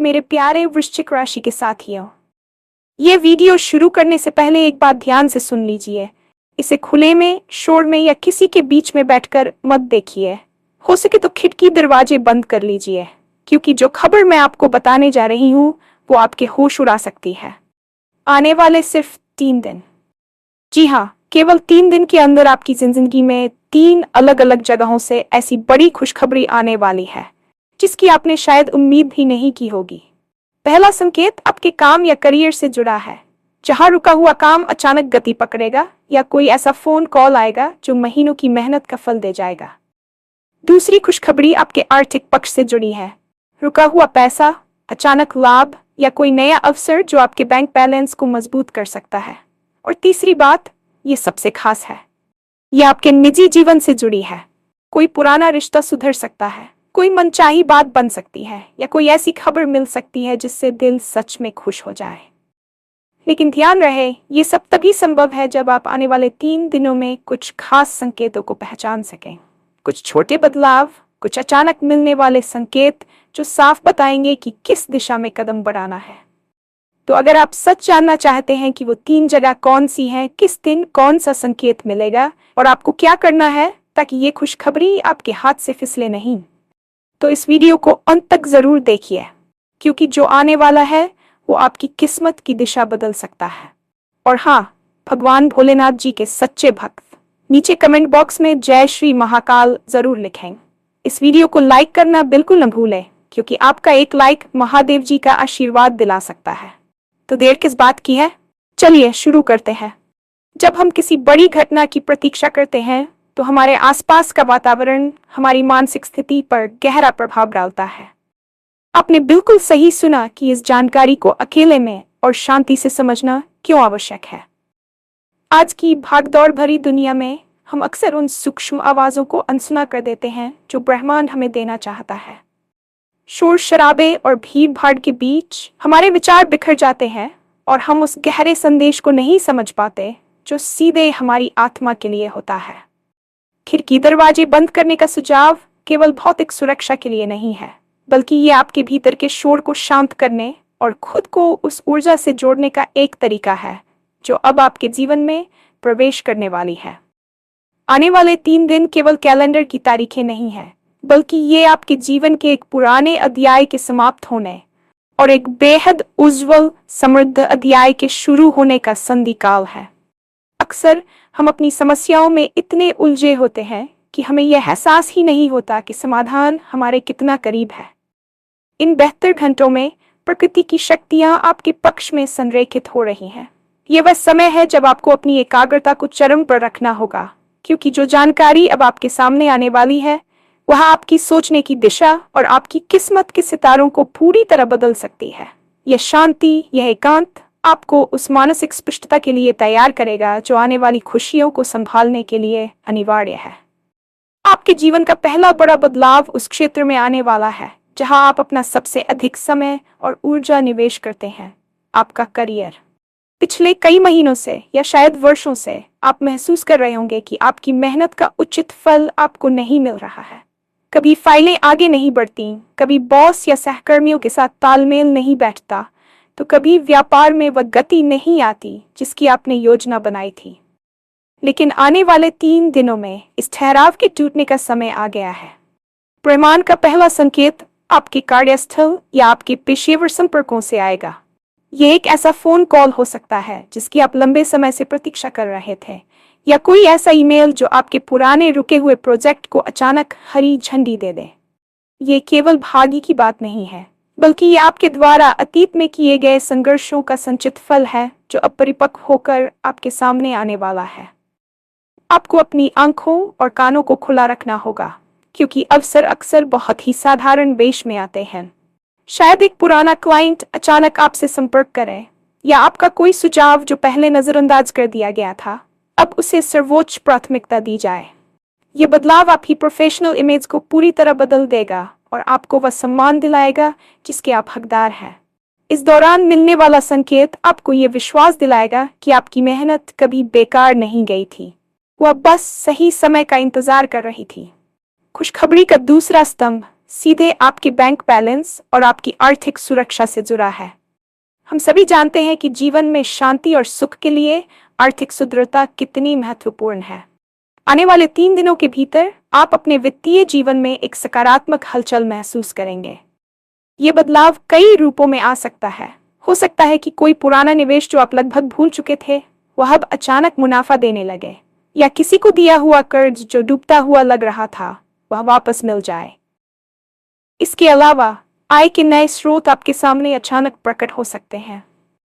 मेरे प्यारे वृश्चिक राशि के साथियों, ये वीडियो शुरू करने से पहले एक बात ध्यान से सुन लीजिए। इसे खुले में, शोर में या किसी के बीच में बैठकर मत देखिए। हो सके तो खिड़की दरवाजे बंद कर लीजिए, क्योंकि जो खबर मैं आपको बताने जा रही हूँ वो आपके होश उड़ा सकती है। आने वाले सिर्फ 3 दिन, जी हाँ, केवल 3 दिन के अंदर आपकी जिंदगी में 3 अलग-अलग जगहों से ऐसी बड़ी खुशखबरी आने वाली है जिसकी आपने शायद उम्मीद भी नहीं की होगी। पहला संकेत आपके काम या करियर से जुड़ा है। जहां रुका हुआ काम अचानक गति पकड़ेगा या कोई ऐसा फोन कॉल आएगा जो महीनों की मेहनत का फल दे जाएगा। दूसरी खुशखबरी आपके आर्थिक पक्ष से जुड़ी है। रुका हुआ पैसा, अचानक लाभ या कोई नया अवसर जो आपके बैंक बैलेंस को मजबूत कर सकता है। और तीसरी बात, ये सबसे खास है, ये आपके निजी जीवन से जुड़ी है। कोई पुराना रिश्ता सुधर सकता है, कोई मनचाही बात बन सकती है या कोई ऐसी खबर मिल सकती है जिससे दिल सच में खुश हो जाए। लेकिन ध्यान रहे, ये सब तभी संभव है जब आप आने वाले 3 दिनों में कुछ खास संकेतों को पहचान सकें। कुछ छोटे बदलाव, कुछ अचानक मिलने वाले संकेत जो साफ बताएंगे कि किस दिशा में कदम बढ़ाना है। तो अगर आप सच जानना चाहते हैं कि वो 3 जगह कौन सी हैं, किस दिन कौन सा संकेत मिलेगा और आपको क्या करना है ताकि ये खुशखबरी आपके हाथ से फिसले नहीं, तो इस वीडियो को अंत तक जरूर देखिए, क्योंकि जो आने वाला है वो आपकी किस्मत की दिशा बदल सकता है। और हाँ, भगवान भोलेनाथ जी के सच्चे भक्त नीचे कमेंट बॉक्स में जय श्री महाकाल जरूर लिखें। इस वीडियो को लाइक करना बिल्कुल न भूलें, क्योंकि आपका एक लाइक महादेव जी का आशीर्वाद दिला सकता है। तो देर किस बात की है, चलिए शुरू करते हैं। जब हम किसी बड़ी घटना की प्रतीक्षा करते हैं तो हमारे आसपास का वातावरण हमारी मानसिक स्थिति पर गहरा प्रभाव डालता है। आपने बिल्कुल सही सुना कि इस जानकारी को अकेले में और शांति से समझना क्यों आवश्यक है। आज की भागदौड़ भरी दुनिया में हम अक्सर उन सूक्ष्म आवाजों को अनसुना कर देते हैं जो ब्रह्मांड हमें देना चाहता है। शोर शराबे और भीड़ भाड़ के बीच हमारे विचार बिखर जाते हैं और हम उस गहरे संदेश को नहीं समझ पाते जो सीधे हमारी आत्मा के लिए होता है। खिड़की दरवाजे बंद करने का सुझाव केवल भौतिक सुरक्षा के लिए नहीं है, बल्कि ये आपके भीतर के शोर को शांत करने और खुद को उस ऊर्जा से जोड़ने का एक तरीका है जो अब आपके जीवन में प्रवेश करने वाली है। आने वाले 3 दिन केवल कैलेंडर की तारीखें नहीं है, बल्कि ये आपके जीवन के एक पुराने अध्याय के समाप्त होने और एक बेहद उज्जवल समृद्ध अध्याय के शुरू होने का संधिकाल है। अक्सर हम अपनी समस्याओं में इतने उलझे होते हैं कि हमें यह एहसास ही नहीं होता कि समाधान हमारे कितना करीब है। इन बेहतर घंटों में प्रकृति की शक्तियां आपके पक्ष में संरेखित हो रही हैं। यह वह समय है जब आपको अपनी एकाग्रता को चरम पर रखना होगा, क्योंकि जो जानकारी अब आपके सामने आने वाली है वह आपकी सोचने की दिशा और आपकी किस्मत के सितारों को पूरी तरह बदल सकती है। यह शांति, यह एकांत आपको उस मानसिक स्पष्टता के लिए तैयार करेगा जो आने वाली खुशियों को संभालने के लिए अनिवार्य है। आपके जीवन का पहला बड़ा बदलाव उस क्षेत्र में आने वाला है जहां आप अपना सबसे अधिक समय और ऊर्जा निवेश करते हैं, आपका करियर। पिछले कई महीनों से या शायद वर्षों से आप महसूस कर रहे होंगे कि आपकी मेहनत का उचित फल आपको नहीं मिल रहा है। कभी फाइलें आगे नहीं बढ़ती, कभी बॉस या सहकर्मियों के साथ तालमेल नहीं बैठता, तो कभी व्यापार में वह गति नहीं आती जिसकी आपने योजना बनाई थी। लेकिन आने वाले 3 दिनों में इस ठहराव के टूटने का समय आ गया है। ब्रह्मांड का पहला संकेत आपके कार्यस्थल या आपके पेशेवर संपर्कों से आएगा। यह एक ऐसा फोन कॉल हो सकता है जिसकी आप लंबे समय से प्रतीक्षा कर रहे थे, या कोई ऐसा ईमेल जो आपके पुराने रुके हुए प्रोजेक्ट को अचानक हरी झंडी दे दे। ये केवल भाग्य की बात नहीं है, बल्कि ये आपके द्वारा अतीत में किए गए संघर्षों का संचित फल है जो अब परिपक्व होकर आपके सामने आने वाला है। आपको अपनी आंखों और कानों को खुला रखना होगा, क्योंकि अवसर अक्सर बहुत ही साधारण वेश में आते हैं। शायद एक पुराना क्लाइंट अचानक आपसे संपर्क करे, या आपका कोई सुझाव जो पहले नजरअंदाज कर दिया गया था अब उसे सर्वोच्च प्राथमिकता दी जाए। ये बदलाव आपकी प्रोफेशनल इमेज को पूरी तरह बदल देगा और आपको वह सम्मान दिलाएगा जिसके आप हकदार हैं। इस दौरान मिलने वाला संकेत आपको ये विश्वास दिलाएगा कि आपकी मेहनत कभी बेकार नहीं गई थी, वह बस सही समय का इंतजार कर रही थी। खुशखबरी का दूसरा स्तंभ सीधे आपके बैंक बैलेंस और आपकी आर्थिक सुरक्षा से जुड़ा है। हम सभी जानते हैं कि जीवन में शांति और सुख के लिए आर्थिक सुदृढ़ता कितनी महत्वपूर्ण है। आने वाले 3 दिनों के भीतर आप अपने वित्तीय जीवन में एक सकारात्मक हलचल महसूस करेंगे। ये बदलाव कई रूपों में आ सकता है। हो सकता है कि कोई पुराना निवेश जो आप लगभग भूल चुके थे, वह अब अचानक मुनाफा देने लगे, या किसी को दिया हुआ कर्ज जो डूबता हुआ लग रहा था, वह वापस मिल जाए। इसके अलावा आय के नए स्रोत आपके सामने अचानक प्रकट हो सकते हैं।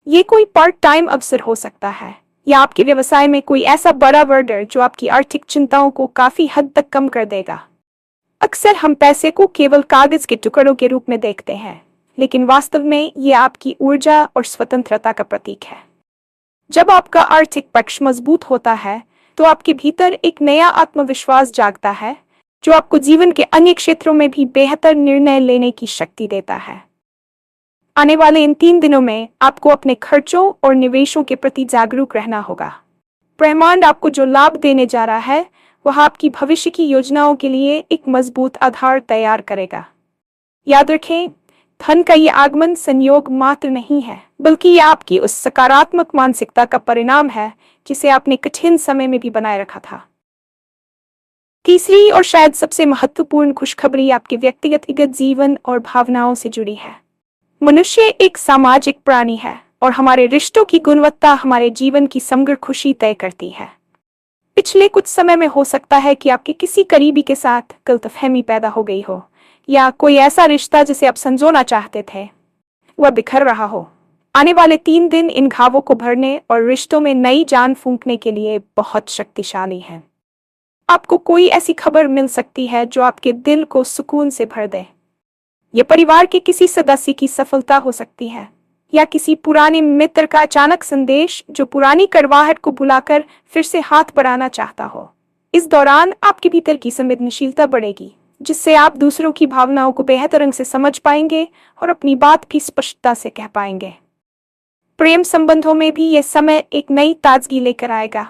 ये कोई पार्ट टाइम अवसर हो सकता है, या आपके व्यवसाय में कोई ऐसा बड़ा ऑर्डर जो आपकी आर्थिक चिंताओं को काफी हद तक कम कर देगा। अक्सर हम पैसे को केवल कागज के टुकड़ों के रूप में देखते हैं, लेकिन वास्तव में ये आपकी ऊर्जा और स्वतंत्रता का प्रतीक है। जब आपका आर्थिक पक्ष मजबूत होता है, तो आपके भीतर एक नया आत्मविश्वास जागता है, जो आपको जीवन के अन्य क्षेत्रों में भी बेहतर निर्णय लेने की शक्ति देता है। आने वाले इन 3 दिनों में आपको अपने खर्चों और निवेशों के प्रति जागरूक रहना होगा। ब्रह्मांड आपको जो लाभ देने जा रहा है, वह आपकी भविष्य की योजनाओं के लिए एक मजबूत आधार तैयार करेगा। याद रखें, धन का ये आगमन संयोग मात्र नहीं है, बल्कि यह आपकी उस सकारात्मक मानसिकता का परिणाम है जिसे आपने कठिन समय में भी बनाए रखा था। तीसरी और शायद सबसे महत्वपूर्ण खुशखबरी आपके व्यक्तिगत जीवन और भावनाओं से जुड़ी है। मनुष्य एक सामाजिक प्राणी है, और हमारे रिश्तों की गुणवत्ता हमारे जीवन की समग्र खुशी तय करती है। पिछले कुछ समय में हो सकता है कि आपके किसी करीबी के साथ गलतफहमी पैदा हो गई हो, या कोई ऐसा रिश्ता जिसे आप संजोना चाहते थे, वह बिखर रहा हो। आने वाले 3 दिन इन घावों को भरने और रिश्तों में नई जान फूंकने के लिए बहुत शक्तिशाली हैं। आपको कोई ऐसी खबर मिल सकती है जो आपके दिल को सुकून से भर दे। यह परिवार के किसी सदस्य की सफलता हो सकती है, या किसी पुराने मित्र का अचानक संदेश जो पुरानी कड़वाहट को भुलाकर फिर से हाथ बढ़ाना चाहता हो। इस दौरान आपके भीतर की संवेदनशीलता बढ़ेगी, जिससे आप दूसरों की भावनाओं को बेहतर ढंग से समझ पाएंगे और अपनी बात भी स्पष्टता से कह पाएंगे। प्रेम संबंधों में भी यह समय एक नई ताजगी लेकर आएगा।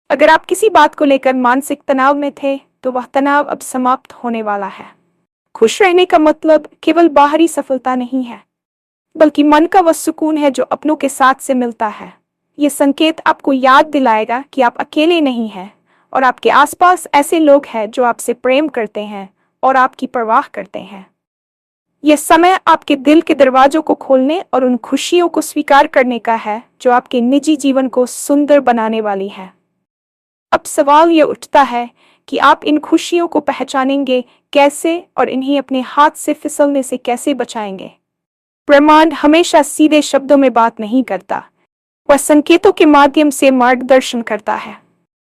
अगर आप किसी बात को लेकर मानसिक तनाव में थे, तो वह तनाव अब समाप्त होने वाला है। खुश रहने का मतलब केवल बाहरी सफलता नहीं है, बल्कि मन का वह सुकून है जो अपनों के साथ से मिलता है। ये संकेत आपको याद दिलाएगा कि आप अकेले नहीं हैं, और आपके आसपास ऐसे लोग हैं जो आपसे प्रेम करते हैं और आपकी परवाह करते हैं। यह समय आपके दिल के दरवाजों को खोलने और उन खुशियों को स्वीकार करने का है जो आपके निजी जीवन को सुंदर बनाने वाली है। अब सवाल यह उठता है कि आप इन खुशियों को पहचानेंगे कैसे, और इन्हें अपने हाथ से फिसलने से कैसे बचाएंगे। ब्रह्मांड हमेशा सीधे शब्दों में बात नहीं करता, वह संकेतों के माध्यम से मार्गदर्शन करता है।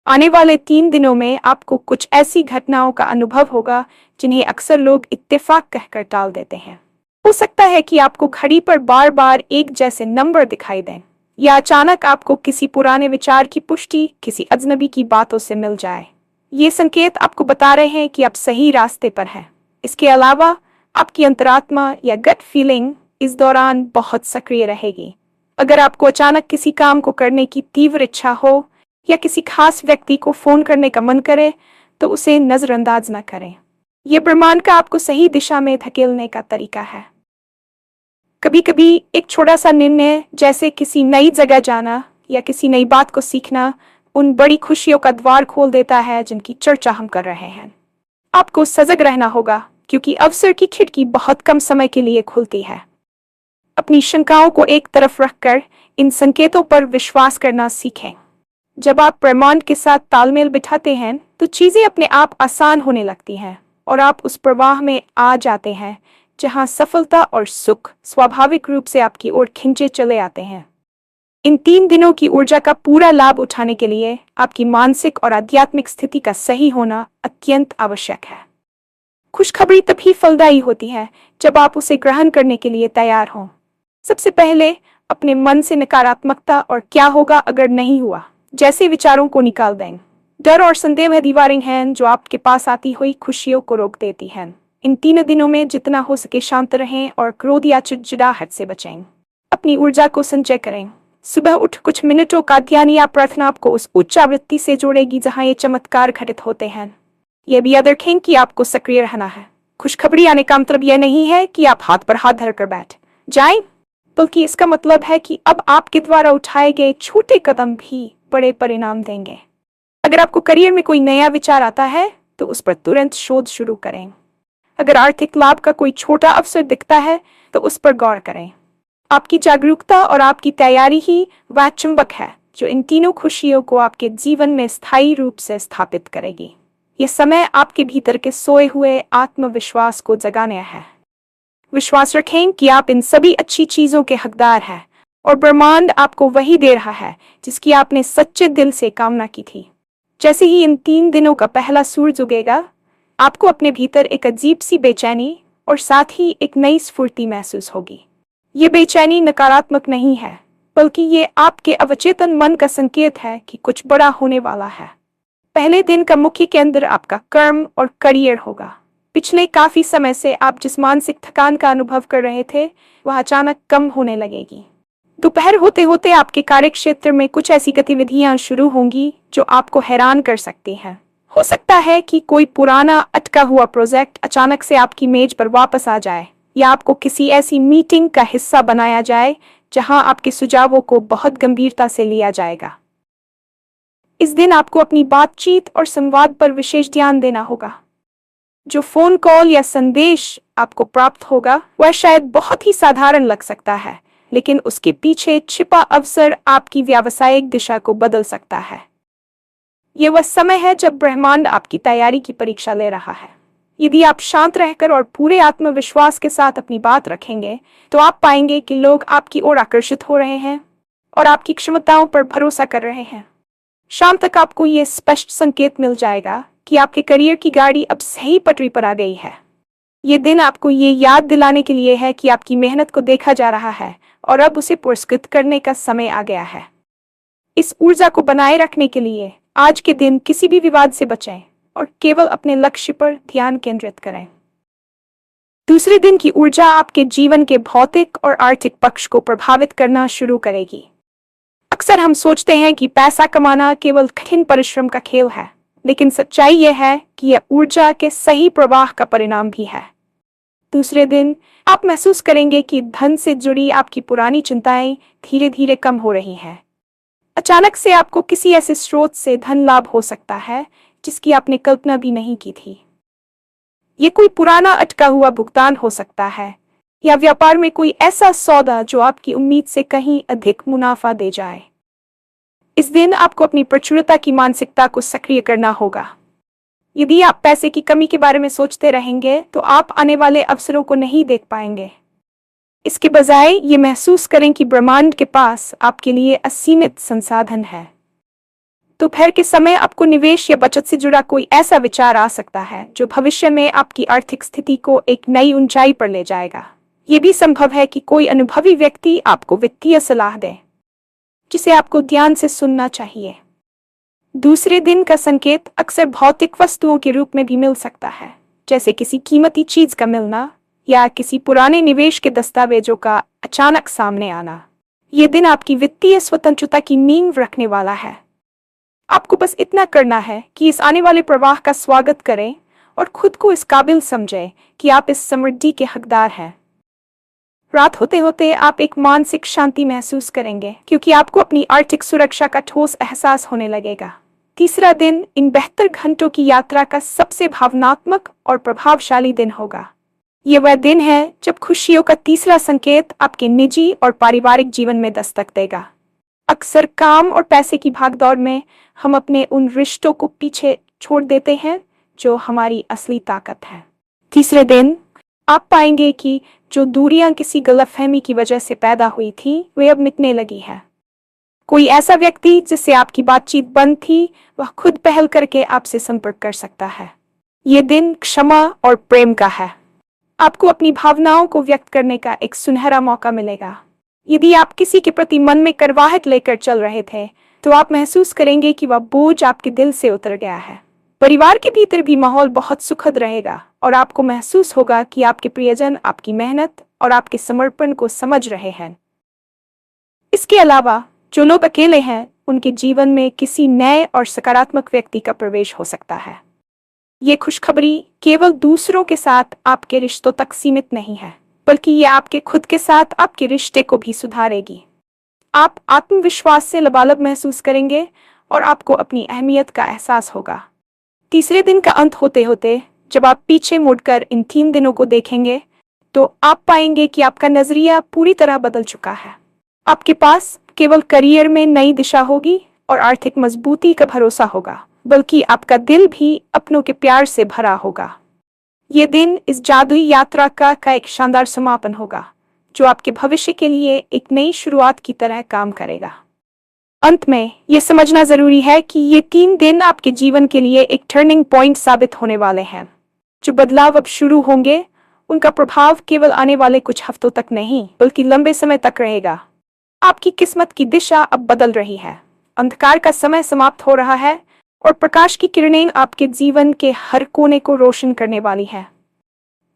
आने वाले 3 दिनों में आपको कुछ ऐसी घटनाओं का अनुभव होगा जिन्हें अक्सर लोग इत्तेफाक कहकर टाल देते हैं। हो सकता है कि आपको घड़ी पर बार बार एक जैसे नंबर दिखाई दें, या अचानक आपको किसी पुराने विचार की पुष्टि किसी अजनबी की बातों से मिल जाए। ये संकेत आपको बता रहे हैं कि आप सही रास्ते पर हैं। इसके अलावा आपकी अंतरात्मा या गट फीलिंग इस दौरान बहुत सक्रिय रहेगी। अगर आपको अचानक किसी काम को करने की तीव्र इच्छा हो, या किसी खास व्यक्ति को फोन करने का मन करे, तो उसे नजरअंदाज न करें। यह ब्रह्मांड का आपको सही दिशा में धकेलने का तरीका है। कभी कभी एक छोटा सा निर्णय, जैसे किसी नई जगह जाना या किसी नई बात को सीखना, उन बड़ी खुशियों का द्वार खोल देता है जिनकी चर्चा हम कर रहे हैं। आपको सजग रहना होगा, क्योंकि अवसर की खिड़की बहुत कम समय के लिए खुलती है। अपनी शंकाओं को एक तरफ रखकर इन संकेतों पर विश्वास करना सीखें। जब आप ब्रह्मांड के साथ तालमेल बिठाते हैं, तो चीजें अपने आप आसान होने लगती हैं, और आप उस प्रवाह में आ जाते हैं जहां सफलता और सुख स्वाभाविक रूप से आपकी ओर खिंचे चले आते हैं। इन 3 दिनों की ऊर्जा का पूरा लाभ उठाने के लिए आपकी मानसिक और आध्यात्मिक स्थिति का सही होना अत्यंत आवश्यक है। खुशखबरी तभी फलदायी होती है जब आप उसे ग्रहण करने के लिए तैयार हों। सबसे पहले अपने मन से नकारात्मकता और क्या होगा अगर नहीं हुआ जैसे विचारों को निकाल दें। डर और संदेह दीवारें हैं जो आपके पास आती हुई खुशियों को रोक देती हैं। इन 3 दिनों में जितना हो सके शांत रहें और क्रोध या चिड़चिड़ाहट से बचें। अपनी ऊर्जा को संचय करें। सुबह उठ कुछ मिनटों का ध्यान या प्रार्थना आपको उस उच्च आवृत्ति से जोड़ेगी जहां ये चमत्कार घटित होते हैं। यह भी याद रखें कि आपको सक्रिय रहना है, खुशखबरी आने का मतलब यह नहीं है कि आप हाथ पर हाथ धरकर बैठ जाएं, बल्कि इसका मतलब है कि अब आपके द्वारा उठाए गए छोटे कदम भी बड़े परिणाम देंगे। अगर आपको करियर में कोई नया विचार आता है तो उस पर तुरंत शोध शुरू करें। अगर आर्थिक लाभ का कोई छोटा अवसर दिखता है तो उस पर गौर करें। आपकी जागरूकता और आपकी तैयारी ही वह चुंबक है जो इन तीनों खुशियों को आपके जीवन में स्थायी रूप से स्थापित करेगी। यह समय आपके भीतर के सोए हुए आत्मविश्वास को जगाना है। विश्वास रखें कि आप इन सभी अच्छी चीजों के हकदार हैं और ब्रह्मांड आपको वही दे रहा है जिसकी आपने सच्चे दिल से कामना की थी। जैसे ही इन 3 दिनों का पहला सूरज उगेगा, आपको अपने भीतर एक अजीब सी बेचैनी और साथ ही एक नई स्फूर्ति महसूस होगी। ये बेचैनी नकारात्मक नहीं है, बल्कि ये आपके अवचेतन मन का संकेत है कि कुछ बड़ा होने वाला है। पहले दिन का मुख्य केंद्र आपका कर्म और करियर होगा। पिछले काफी समय से आप जिस मानसिक थकान का अनुभव कर रहे थे, वह अचानक कम होने लगेगी। दोपहर होते होते आपके कार्यक्षेत्र में कुछ ऐसी गतिविधियां शुरू होंगी जो आपको हैरान कर सकती हैं। हो सकता है कि कोई पुराना अटका हुआ प्रोजेक्ट अचानक से आपकी मेज पर वापस आ जाए, या आपको किसी ऐसी मीटिंग का हिस्सा बनाया जाए जहां आपके सुझावों को बहुत गंभीरता से लिया जाएगा। इस दिन आपको अपनी बातचीत और संवाद पर विशेष ध्यान देना होगा। जो फोन कॉल या संदेश आपको प्राप्त होगा वह शायद बहुत ही साधारण लग सकता है, लेकिन उसके पीछे छिपा अवसर आपकी व्यावसायिक दिशा को बदल सकता है। यह वह समय है जब ब्रह्मांड आपकी तैयारी की परीक्षा ले रहा है। यदि आप शांत रहकर और पूरे आत्मविश्वास के साथ अपनी बात रखेंगे, तो आप पाएंगे कि लोग आपकी ओर आकर्षित हो रहे हैं और आपकी क्षमताओं पर भरोसा कर रहे हैं। शाम तक आपको यह स्पष्ट संकेत मिल जाएगा कि आपके करियर की गाड़ी अब सही पटरी पर आ गई है। ये दिन आपको ये याद दिलाने के लिए है कि आपकी मेहनत को देखा जा रहा है और अब उसे पुरस्कृत करने का समय आ गया है। इस ऊर्जा को बनाए रखने के लिए आज के दिन किसी भी विवाद से बचें और केवल अपने लक्ष्य पर ध्यान केंद्रित करें। दूसरे दिन की ऊर्जा आपके जीवन के भौतिक और आर्थिक पक्ष को प्रभावित करना शुरू करेगी। अक्सर हम सोचते हैं कि पैसा कमाना केवल कठिन परिश्रम का खेल है, लेकिन सच्चाई यह है कि यह ऊर्जा के सही प्रवाह का परिणाम भी है। दूसरे दिन आप महसूस करेंगे कि धन से जुड़ी आपकी पुरानी चिंताएं धीरे धीरे कम हो रही हैं। अचानक से आपको किसी ऐसे स्रोत से धन लाभ हो सकता है जिसकी आपने कल्पना भी नहीं की थी। ये कोई पुराना अटका हुआ भुगतान हो सकता है, या व्यापार में कोई ऐसा सौदा जो आपकी उम्मीद से कहीं अधिक मुनाफा दे जाए। इस दिन आपको अपनी प्रचुरता की मानसिकता को सक्रिय करना होगा। यदि आप पैसे की कमी के बारे में सोचते रहेंगे तो आप आने वाले अवसरों को नहीं देख पाएंगे। इसके बजाय ये महसूस करें कि ब्रह्मांड के पास आपके लिए असीमित संसाधन है। दोपहर के समय आपको निवेश या बचत से जुड़ा कोई ऐसा विचार आ सकता है जो भविष्य में आपकी आर्थिक स्थिति को एक नई ऊंचाई पर ले जाएगा। ये भी संभव है कि कोई अनुभवी व्यक्ति आपको वित्तीय सलाह दे, जिसे आपको ध्यान से सुनना चाहिए। दूसरे दिन का संकेत अक्सर भौतिक वस्तुओं के रूप में भी मिल सकता है, जैसे किसी कीमती चीज का मिलना या किसी पुराने निवेश के दस्तावेजों का अचानक सामने आना। यह दिन आपकी वित्तीय स्वतंत्रता की नींव रखने वाला है। आपको बस इतना करना है कि इस आने वाले प्रवाह का स्वागत करें और खुद को इस काबिल समझें कि आप इस समृद्धि के हकदार हैं। रात होते होते आप एक मानसिक शांति महसूस करेंगे, क्योंकि आपको अपनी आर्थिक सुरक्षा का ठोस एहसास होने लगेगा। तीसरा दिन इन बेहतर घंटों की यात्रा का सबसे भावनात्मक और प्रभावशाली दिन होगा। यह वह दिन है जब खुशियों का तीसरा संकेत आपके निजी और पारिवारिक जीवन में दस्तक देगा। अक्सर काम और पैसे की भागदौड़ में हम अपने उन रिश्तों को पीछे छोड़ देते हैं जो हमारी असली ताकत है। तीसरे दिन आप पाएंगे कि जो दूरियां किसी गलतफहमी की वजह से पैदा हुई थी, वे अब मिटने लगी है। कोई ऐसा व्यक्ति जिससे आपकी बातचीत बंद थी, वह खुद पहल करके आपसे संपर्क कर सकता है। ये दिन क्षमा और प्रेम का है। आपको अपनी भावनाओं को व्यक्त करने का एक सुनहरा मौका मिलेगा। यदि आप किसी के प्रति मन में करवाहट लेकर चल रहे थे, तो आप महसूस करेंगे कि वह बोझ आपके दिल से उतर गया है। परिवार के भीतर भी माहौल बहुत सुखद रहेगा और आपको महसूस होगा कि आपके प्रियजन आपकी मेहनत और आपके समर्पण को समझ रहे हैं। इसके अलावा जो लोग अकेले हैं, उनके जीवन में किसी नए और सकारात्मक व्यक्ति का प्रवेश हो सकता है। ये खुशखबरी केवल दूसरों के साथ आपके रिश्तों तक सीमित नहीं है, बल्कि ये आपके खुद के साथ आपके रिश्ते को भी सुधारेगी। आप आत्मविश्वास से लबालब महसूस करेंगे और आपको अपनी अहमियत का एहसास होगा। तीसरे दिन का अंत होते होते जब आप पीछे मुड़कर इन 3 दिनों को देखेंगे, तो आप पाएंगे कि आपका नजरिया पूरी तरह बदल चुका है। आपके पास केवल करियर में नई दिशा होगी और आर्थिक मजबूती का भरोसा होगा, बल्कि आपका दिल भी अपनों के प्यार से भरा होगा। ये दिन इस जादुई यात्रा का एक शानदार समापन होगा, जो आपके भविष्य के लिए एक नई शुरुआत की तरह काम करेगा। अंत में ये समझना जरूरी है कि ये 3 दिन आपके जीवन के लिए एक टर्निंग पॉइंट साबित होने वाले हैं। जो बदलाव अब शुरू होंगे, उनका प्रभाव केवल आने वाले कुछ हफ्तों तक नहीं, बल्कि लंबे समय तक रहेगा। आपकी किस्मत की दिशा अब बदल रही है। अंधकार का समय समाप्त हो रहा है और प्रकाश की किरणें आपके जीवन के हर कोने को रोशन करने वाली है।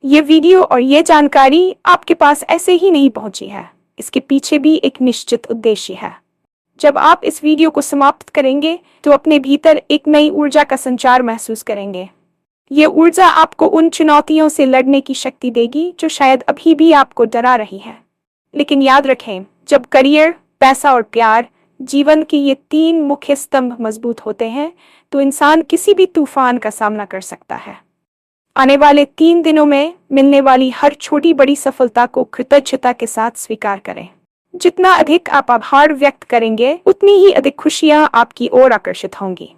ये वीडियो और ये जानकारी आपके पास ऐसे ही नहीं पहुंची है, इसके पीछे भी एक निश्चित उद्देश्य है। जब आप इस वीडियो को समाप्त करेंगे, तो अपने भीतर एक नई ऊर्जा का संचार महसूस करेंगे। ये ऊर्जा आपको उन चुनौतियों से लड़ने की शक्ति देगी जो शायद अभी भी आपको डरा रही है। लेकिन याद रखें, जब करियर, पैसा और प्यार, जीवन के ये 3 मुख्य स्तंभ मजबूत होते हैं, तो इंसान किसी भी तूफान का सामना कर सकता है। आने वाले 3 दिनों में मिलने वाली हर छोटी बड़ी सफलता को कृतज्ञता के साथ स्वीकार करें। जितना अधिक आप आभार व्यक्त करेंगे, उतनी ही अधिक खुशियां आपकी ओर आकर्षित होंगी।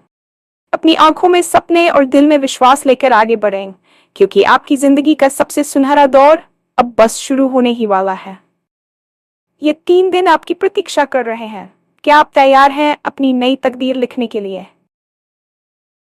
अपनी आंखों में सपने और दिल में विश्वास लेकर आगे बढ़ें, क्योंकि आपकी जिंदगी का सबसे सुनहरा दौर अब बस शुरू होने ही वाला है। ये 3 दिन आपकी प्रतीक्षा कर रहे हैं। क्या आप तैयार हैं अपनी नई तकदीर लिखने के लिए?